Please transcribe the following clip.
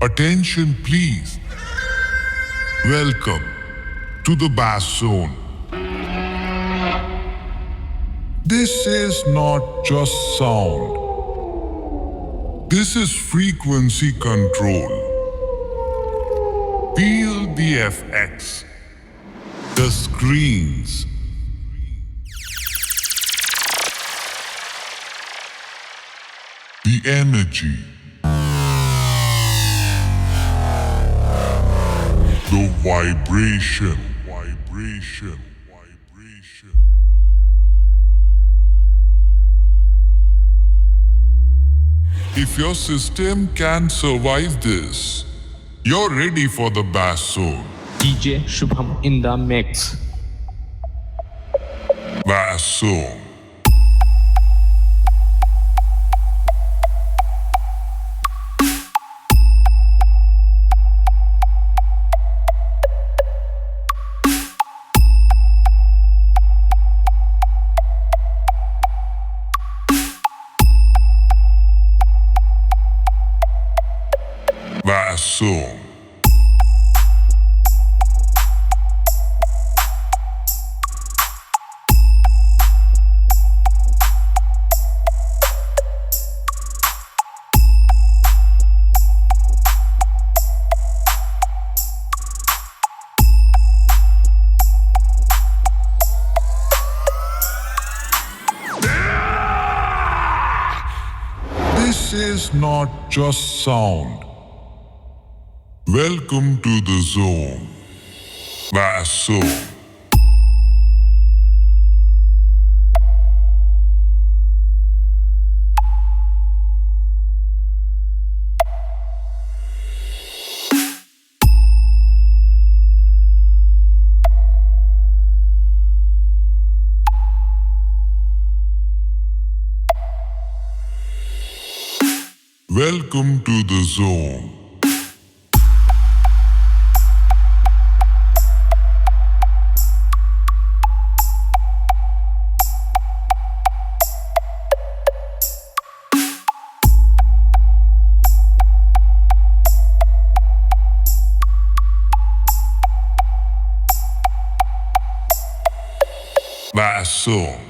Attention please. Welcome to the bass zone. This is not just sound. This is frequency control. Feel the FX, the screens, the energy, the vibration. If your system can survive this, you're ready for the bass zone. DJ Shubham in the mix. Bass zone. Bass zone. This is not just sound. Welcome to the zone. Bass zone. Welcome to the zone. Bass zone.